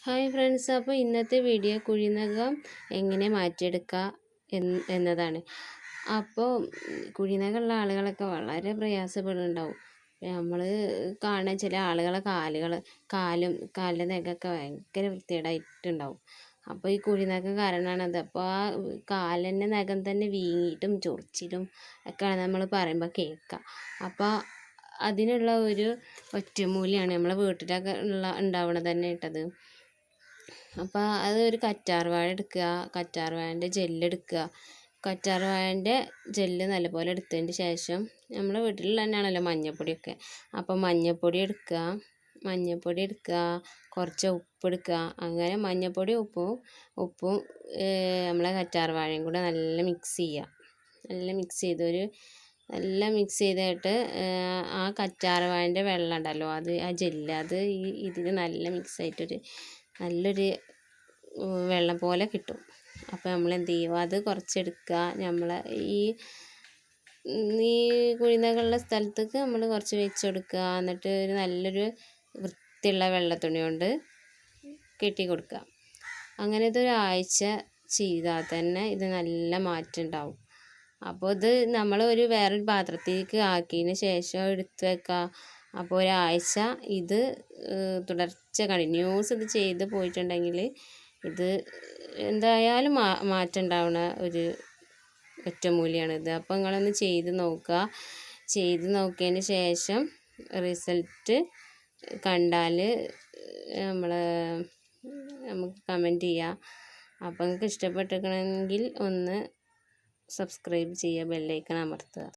Hi friends, അപ്പോൾ ഇന്നത്തെ video കുഴിനഖം എങ്ങനെ മാറ്റിയെടുക്കുക എന്നതാണ്. അപ്പോൾ കുഴിനഖമുള്ള ആളുകളൊക്കെ വളരെ പ്രയാസപ്പെടുന്നുണ്ടാവും. നമ്മൾ കാണുന്ന ചില ആളുകളെ കാലിൻ്റെ നഖമൊക്കെ ഭയങ്കര വൃത്തികേടായിട്ടുണ്ടാവും. അപ്പോൾ ഈ കുഴിനഖം കാരണമാണത്. അപ്പോൾ ആ കാലിൻ്റെ നഖം തന്നെ വീങ്ങിയിട്ടും ചൊറിച്ചിലും ഒക്കെയാണ് നമ്മൾ പറയുമ്പോൾ കേൾക്കുക. അപ്പോൾ അതിനുള്ള ഒരു ഒറ്റമൂലിയാണ് നമ്മളെ വീട്ടിലൊക്കെ ഉണ്ടാവണത് തന്നെ ഇട്ടത്. അപ്പോൾ അത് ഒരു കറ്റാർവാഴ എടുക്കുക, കറ്റാർവാഴൻ്റെ ജെല്ലെടുക്കുക. കറ്റാർവാഴൻ്റെ ജെല്ല് നല്ലപോലെ എടുത്തതിന് ശേഷം നമ്മുടെ വീട്ടിലുള്ള തന്നെയാണല്ലോ മഞ്ഞൾപ്പൊടിയൊക്കെ. അപ്പോൾ മഞ്ഞൾപ്പൊടി എടുക്കുക, കുറച്ച് ഉപ്പെടുക്കുക. അങ്ങനെ മഞ്ഞൾപ്പൊടി ഉപ്പും നമ്മളെ കറ്റാർവാഴയും കൂടെ നല്ല മിക്സ് ചെയ്യുക. നല്ല മിക്സ് ചെയ്തിട്ട് ആ കറ്റാർവാഴൻ്റെ വെള്ളം ഉണ്ടല്ലോ, ആ ജെല്ല് ഇതിൽ നല്ല മിക്സ് ആയിട്ടൊരു നല്ലൊരു വെള്ളം പോലെ കിട്ടും. അപ്പോൾ നമ്മൾ എന്ത് ചെയ്യും, അത് കുറച്ചെടുക്കുക. ഈ കുഴിനഖമുള്ള സ്ഥലത്തേക്ക് നമ്മൾ കുറച്ച് വെച്ച് കൊടുക്കുക. എന്നിട്ട് നല്ലൊരു വൃത്തിയുള്ള വെള്ളത്തുണി കൊണ്ട് കെട്ടി കൊടുക്കുക. അങ്ങനെ ഇതൊരാഴ്ച ചെയ്താൽ തന്നെ ഇത് നല്ല മാറ്റം ഉണ്ടാവും. അപ്പോൾ ഇത് നമ്മൾ വേറൊരു പാത്രത്തിലേക്ക് ആക്കിയതിന് ശേഷം എടുത്ത് വെക്കുക. അപ്പോൾ ഒരാഴ്ച ഇത് തുടർച്ച കണ്ടിന്യൂസ് ഇത് ചെയ്ത് പോയിട്ടുണ്ടെങ്കിൽ ഇത് എന്തായാലും മാറ്റം ഉണ്ടാവുന്ന ഒരു ഒറ്റമൂലിയാണിത്. അപ്പോൾ നിങ്ങളൊന്ന് ചെയ്ത് നോക്കുക. ചെയ്ത് നോക്കിയതിന് ശേഷം റിസൾട്ട് കണ്ടാൽ നമുക്ക് കമൻറ്റ് ചെയ്യുക. അപ്പോൾ നിങ്ങൾക്ക് ഇഷ്ടപ്പെട്ടിരിക്കണമെങ്കിൽ ഒന്ന് സബ്സ്ക്രൈബ് ചെയ്യുക, ബെല്ലൈക്കൺ അമർത്തുക.